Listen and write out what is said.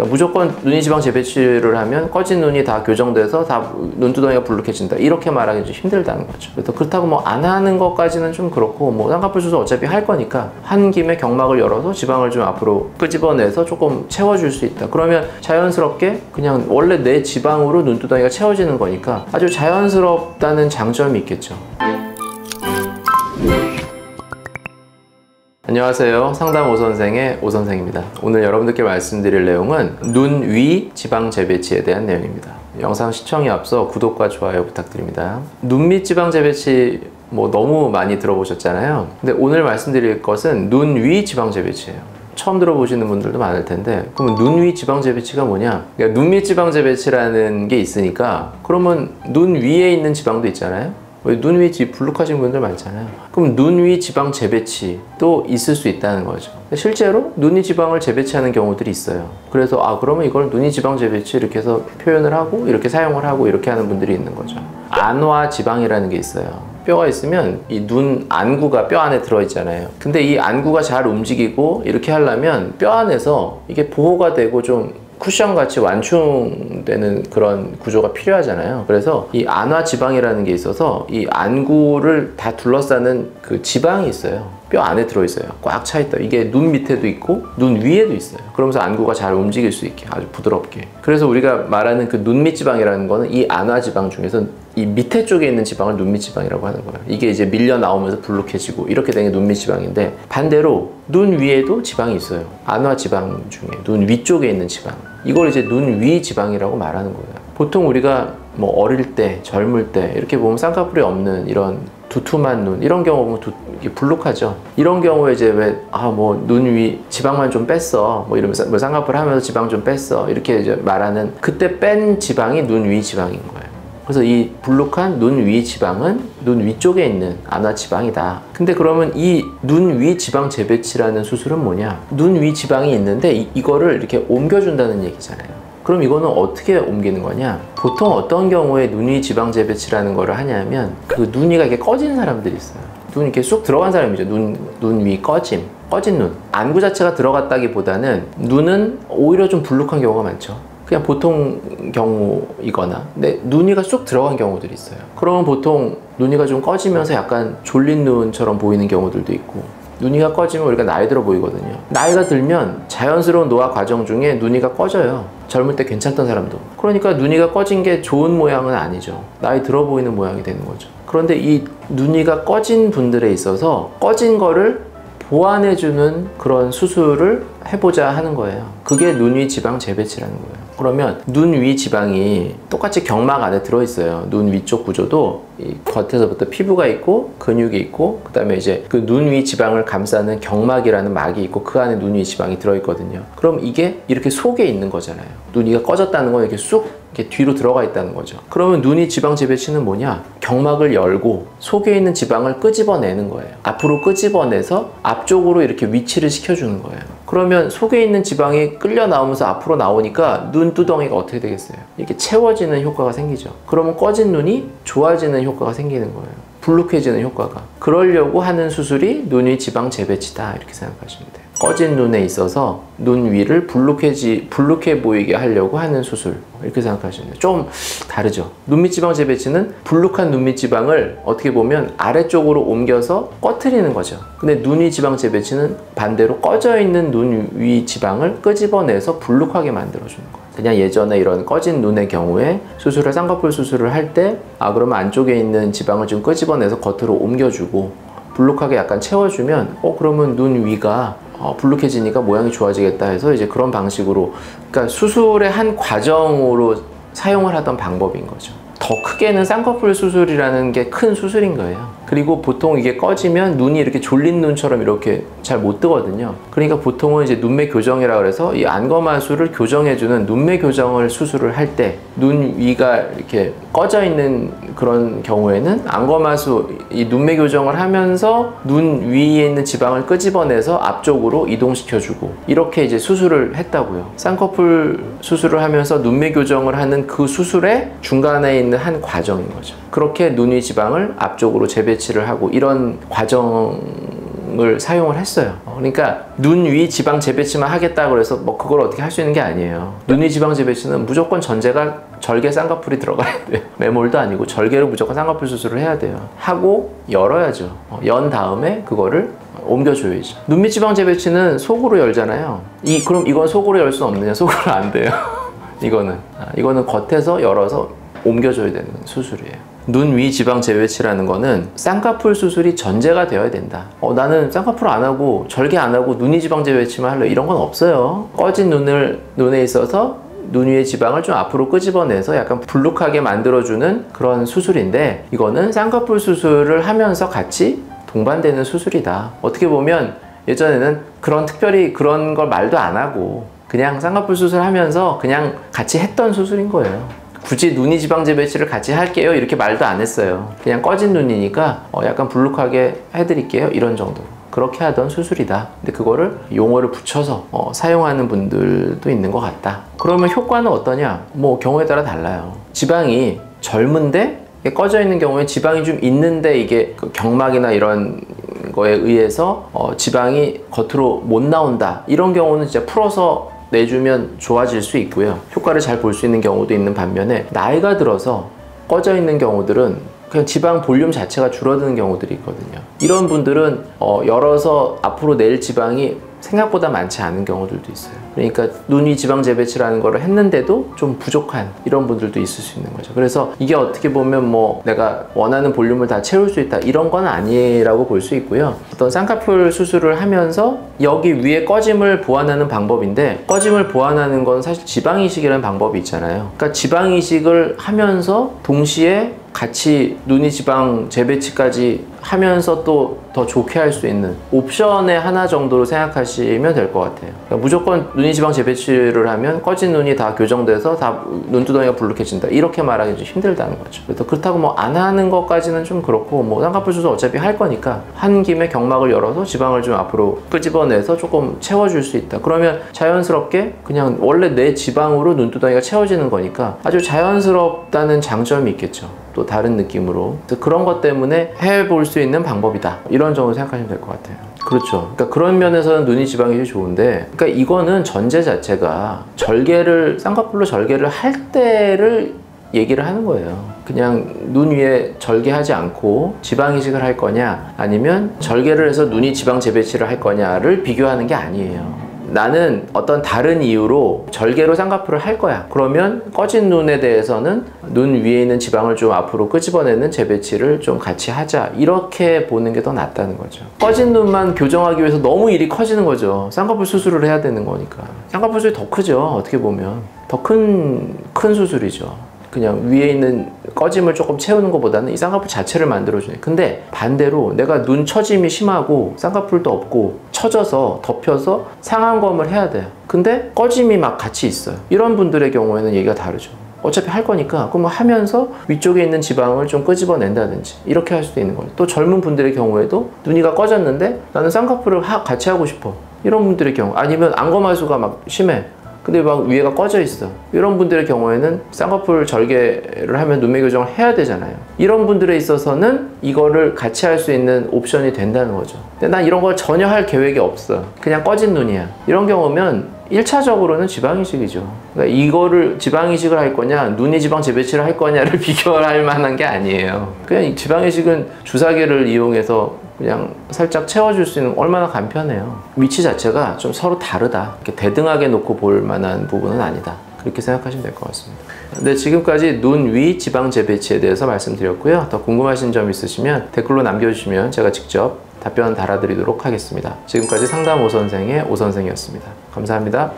그러니까 무조건 눈이 지방 재배치를 하면 꺼진 눈이 다 교정돼서 다 눈두덩이가 불룩해진다, 이렇게 말하기 좀 힘들다는 거죠. 그래서 그렇다고 뭐 안 하는 것까지는 좀 그렇고, 뭐 쌍꺼풀 수술 어차피 할 거니까 한 김에 경막을 열어서 지방을 좀 앞으로 끄집어내서 조금 채워줄 수 있다, 그러면 자연스럽게 그냥 원래 내 지방으로 눈두덩이가 채워지는 거니까 아주 자연스럽다는 장점이 있겠죠. 안녕하세요. 상담 오선생의 오선생입니다. 오늘 여러분들께 말씀드릴 내용은 눈 위 지방 재배치에 대한 내용입니다. 영상 시청에 앞서 구독과 좋아요 부탁드립니다. 눈 밑 지방 재배치 뭐 너무 많이 들어보셨잖아요. 근데 오늘 말씀드릴 것은 눈 위 지방 재배치예요. 처음 들어보시는 분들도 많을 텐데, 그러면 눈 위 지방 재배치가 뭐냐? 그러니까 눈 밑 지방 재배치라는 게 있으니까, 그러면 눈 위에 있는 지방도 있잖아요. 눈 위 불룩하신 분들 많잖아요. 그럼 눈 위 지방 재배치도 있을 수 있다는 거죠. 실제로 눈 위 지방을 재배치하는 경우들이 있어요. 그래서 그러면 이걸 눈 위 지방 재배치 이렇게 해서 표현을 하고 이렇게 사용을 하고 이렇게 하는 분들이 있는 거죠. 안화 지방이라는 게 있어요. 뼈가 있으면 이 눈 안구가 뼈 안에 들어있잖아요. 근데 이 안구가 잘 움직이고 이렇게 하려면 뼈 안에서 이게 보호가 되고 좀 쿠션같이 완충되는 그런 구조가 필요하잖아요. 그래서 이 안화 지방이라는 게 있어서 이 안구를 다 둘러싸는 그 지방이 있어요. 뼈 안에 들어있어요. 꽉 차있다. 이게 눈 밑에도 있고 눈 위에도 있어요. 그러면서 안구가 잘 움직일 수 있게 아주 부드럽게. 그래서 우리가 말하는 그 눈 밑 지방이라는 거는 이 안화 지방 중에서 이 밑에 쪽에 있는 지방을 눈 밑 지방이라고 하는 거예요. 이게 이제 밀려 나오면서 불룩해지고 이렇게 되는 게 눈 밑 지방인데, 반대로 눈 위에도 지방이 있어요. 안화 지방 중에 눈 위쪽에 있는 지방, 이걸 이제 눈 위 지방이라고 말하는 거예요. 보통 우리가 뭐 어릴 때, 젊을 때 이렇게 보면 쌍꺼풀이 없는 이런 두툼한 눈, 이런 경우 보면 이게 불룩하죠. 이런 경우에 이제 왜 뭐 눈 위 지방만 좀 뺐어, 뭐 이러면서 뭐 쌍꺼풀 하면서 지방 좀 뺐어, 이렇게 이제 말하는, 그때 뺀 지방이 눈 위 지방인 거예요. 그래서 이 불룩한 눈 위 지방은 눈 위쪽에 있는 안화 지방이다. 근데 그러면 이 눈 위 지방 재배치라는 수술은 뭐냐? 눈 위 지방이 있는데 이거를 이렇게 옮겨준다는 얘기잖아요. 그럼 이거는 어떻게 옮기는 거냐? 보통 어떤 경우에 눈 위 지방 재배치라는 거를 하냐면, 그 눈 위가 이렇게 꺼진 사람들이 있어요. 눈이 이렇게 쑥 들어간 사람이죠. 눈 위 꺼진 눈. 안구 자체가 들어갔다기보다는 눈은 오히려 좀 불룩한 경우가 많죠. 그냥 보통 경우이거나, 근데 눈이가 쑥 들어간 경우들이 있어요. 그러면 보통 눈이가 좀 꺼지면서 약간 졸린 눈처럼 보이는 경우들도 있고, 눈이가 꺼지면 우리가 나이 들어 보이거든요. 나이가 들면 자연스러운 노화 과정 중에 눈이가 꺼져요. 젊을 때 괜찮던 사람도. 그러니까 눈이가 꺼진 게 좋은 모양은 아니죠. 나이 들어 보이는 모양이 되는 거죠. 그런데 이 눈이가 꺼진 분들에 있어서 꺼진 거를 보완해주는 그런 수술을 해보자 하는 거예요. 그게 눈 위 지방 재배치라는 거예요. 그러면 눈 위 지방이 똑같이 경막 안에 들어있어요. 눈 위쪽 구조도 이 겉에서부터 피부가 있고 근육이 있고, 그 다음에 이제 그 눈 위 지방을 감싸는 경막이라는 막이 있고, 그 안에 눈 위 지방이 들어있거든요. 그럼 이게 이렇게 속에 있는 거잖아요. 눈이가 꺼졌다는 건 이렇게 쑥 이렇게 뒤로 들어가 있다는 거죠. 그러면 눈 위 지방 재배치는 뭐냐? 경막을 열고 속에 있는 지방을 끄집어내는 거예요. 앞으로 끄집어내서 앞쪽으로 이렇게 위치를 시켜주는 거예요. 그러면 속에 있는 지방이 끌려 나오면서 앞으로 나오니까 눈두덩이가 어떻게 되겠어요? 이렇게 채워지는 효과가 생기죠. 그러면 꺼진 눈이 좋아지는 효과가 생기는 거예요. 불룩해지는 효과가. 그러려고 하는 수술이 눈 위 지방 재배치다, 이렇게 생각하시면 돼요. 꺼진 눈에 있어서 눈 위를 불룩해 보이게 하려고 하는 수술, 이렇게 생각하시면 돼요. 좀 다르죠. 눈 밑 지방 재배치는 불룩한 눈 밑 지방을 어떻게 보면 아래쪽으로 옮겨서 꺼트리는 거죠. 근데 눈 위 지방 재배치는 반대로 꺼져 있는 눈 위 지방을 끄집어내서 불룩하게 만들어주는 거예요. 그냥 예전에 이런 꺼진 눈의 경우에 쌍꺼풀 수술을 할 때 그러면 안쪽에 있는 지방을 좀 끄집어내서 겉으로 옮겨주고 불룩하게 약간 채워주면 그러면 눈 위가 불룩해지니까 모양이 좋아지겠다 해서 이제 그런 방식으로, 그러니까 수술의 한 과정으로 사용을 하던 방법인 거죠. 더 크게는 쌍꺼풀 수술이라는 게 큰 수술인 거예요. 그리고 보통 이게 꺼지면 눈이 이렇게 졸린 눈처럼 이렇게 잘 못 뜨거든요. 그러니까 보통은 이제 눈매 교정이라 그래서 이 안검하수를 교정해주는 눈매 교정을 수술을 할 때 눈 위가 이렇게 꺼져 있는 그런 경우에는 안검하수 이 눈매 교정을 하면서 눈 위에 있는 지방을 끄집어내서 앞쪽으로 이동시켜주고 이렇게 이제 수술을 했다고요. 쌍꺼풀 수술을 하면서 눈매 교정을 하는 그 수술의 중간에 있는 한 과정인 거죠. 그렇게 눈 위 지방을 앞쪽으로 재배치를 하고 이런 과정을 지방을 사용을 했어요. 그러니까 눈 위 지방 재배치만 하겠다 그래서 뭐 그걸 어떻게 할 수 있는 게 아니에요. 눈 위 지방 재배치는 무조건 전제가 절개 쌍꺼풀이 들어가야 돼요. 매몰도 아니고 절개로 무조건 쌍꺼풀 수술을 해야 돼요. 하고 열어야죠. 연 다음에 그거를 옮겨줘야죠. 눈 밑 지방 재배치는 속으로 열잖아요. 그럼 이건 속으로 열 수 없느냐? 속으로 안 돼요. 이거는 겉에서 열어서 옮겨줘야 되는 수술이에요. 눈 위 지방 재배치라는 거는 쌍꺼풀 수술이 전제가 되어야 된다. 나는 쌍꺼풀 안 하고 절개 안 하고 눈 위 지방 재배치만 할래, 이런 건 없어요. 꺼진 눈에 있어서 눈 위의 지방을 좀 앞으로 끄집어내서 약간 불룩하게 만들어주는 그런 수술인데, 이거는 쌍꺼풀 수술을 하면서 같이 동반되는 수술이다. 어떻게 보면 예전에는 특별히 그런 걸 말도 안 하고 그냥 쌍꺼풀 수술하면서 그냥 같이 했던 수술인 거예요. 굳이 눈이 지방 재배치를 같이 할게요 이렇게 말도 안 했어요. 그냥 꺼진 눈이니까 약간 불룩하게 해드릴게요, 이런 정도로 그렇게 하던 수술이다. 근데 그거를 용어를 붙여서 사용하는 분들도 있는 것 같다. 그러면 효과는 어떠냐? 뭐 경우에 따라 달라요. 지방이 젊은데 꺼져 있는 경우에 지방이 좀 있는데 이게 그 경막이나 이런 거에 의해서 지방이 겉으로 못 나온다, 이런 경우는 진짜 풀어서 내주면 좋아질 수 있고요. 효과를 잘 볼 수 있는 경우도 있는 반면에, 나이가 들어서 꺼져 있는 경우들은 그냥 지방 볼륨 자체가 줄어드는 경우들이 있거든요. 이런 분들은 열어서 앞으로 낼 지방이 생각보다 많지 않은 경우들도 있어요. 그러니까 눈 위 지방 재배치라는 거를 했는데도 좀 부족한 이런 분들도 있을 수 있는 거죠. 그래서 이게 어떻게 보면 뭐 내가 원하는 볼륨을 다 채울 수 있다, 이런 건 아니라고 볼 수 있고요. 어떤 쌍꺼풀 수술을 하면서 여기 위에 꺼짐을 보완하는 방법인데, 꺼짐을 보완하는 건 사실 지방 이식이라는 방법이 있잖아요. 그러니까 지방 이식을 하면서 동시에 같이 눈 위 지방 재배치까지 하면서 또 더 좋게 할 수 있는 옵션의 하나 정도로 생각하시면 될 것 같아요. 그러니까 무조건 눈 위 지방 재배치를 하면 꺼진 눈이 다 교정돼서 다 눈두덩이가 불룩해진다, 이렇게 말하기 좀 힘들다는 거죠. 그래서 그렇다고 뭐 안 하는 것까지는 좀 그렇고, 뭐 쌍꺼풀 수술 어차피 할 거니까 한 김에 경막을 열어서 지방을 좀 앞으로 끄집어내서 조금 채워줄 수 있다. 그러면 자연스럽게 그냥 원래 내 지방으로 눈두덩이가 채워지는 거니까 아주 자연스럽다는 장점이 있겠죠. 또 다른 느낌으로. 그런 것 때문에 해볼 수 있는 방법이다, 이런 정도 생각하시면 될 것 같아요. 그렇죠. 그러니까 그런 면에서는 눈이 지방이 좋은데, 그러니까 이거는 전제 자체가 쌍꺼풀로 절개를 할 때를 얘기를 하는 거예요. 그냥 눈 위에 절개하지 않고 지방 이식을 할 거냐, 아니면 절개를 해서 눈이 지방 재배치를 할 거냐를 비교하는 게 아니에요. 나는 어떤 다른 이유로 절개로 쌍꺼풀을 할 거야. 그러면 꺼진 눈에 대해서는 눈 위에 있는 지방을 좀 앞으로 끄집어내는 재배치를 좀 같이 하자, 이렇게 보는 게 더 낫다는 거죠. 꺼진 눈만 교정하기 위해서 너무 일이 커지는 거죠. 쌍꺼풀 수술을 해야 되는 거니까. 쌍꺼풀 수술이 더 크죠. 어떻게 보면 더 큰 수술이죠. 그냥 위에 있는 꺼짐을 조금 채우는 것보다는 이 쌍꺼풀 자체를 만들어주네. 근데 반대로 내가 눈 처짐이 심하고 쌍꺼풀도 없고 처져서 덮여서 상안검을 해야 돼요. 근데 꺼짐이 막 같이 있어요. 이런 분들의 경우에는 얘기가 다르죠. 어차피 할 거니까 그럼 하면서 위쪽에 있는 지방을 좀 끄집어낸다든지 이렇게 할 수도 있는 거죠. 또 젊은 분들의 경우에도 눈이가 꺼졌는데 나는 쌍꺼풀을 같이 하고 싶어, 이런 분들의 경우, 아니면 안검하수가 막 심해, 근데 막 위에가 꺼져 있어, 이런 분들의 경우에는 쌍꺼풀 절개를 하면 눈매 교정을 해야 되잖아요. 이런 분들에 있어서는 이거를 같이 할 수 있는 옵션이 된다는 거죠. 근데 난 이런 걸 전혀 할 계획이 없어, 그냥 꺼진 눈이야, 이런 경우면 1차적으로는 지방이식이죠. 그러니까 이거를 지방이식을 할 거냐, 눈이 지방 재배치를 할 거냐를 비교할 만한 게 아니에요. 그냥 지방이식은 주사기를 이용해서 그냥 살짝 채워줄 수 있는, 얼마나 간편해요. 위치 자체가 좀 서로 다르다, 이렇게 대등하게 놓고 볼 만한 부분은 아니다, 그렇게 생각하시면 될 것 같습니다. 네, 지금까지 눈 위 지방 재배치에 대해서 말씀드렸고요. 더 궁금하신 점 있으시면 댓글로 남겨주시면 제가 직접 답변 달아드리도록 하겠습니다. 지금까지 상담 오선생의 오선생이었습니다. 감사합니다.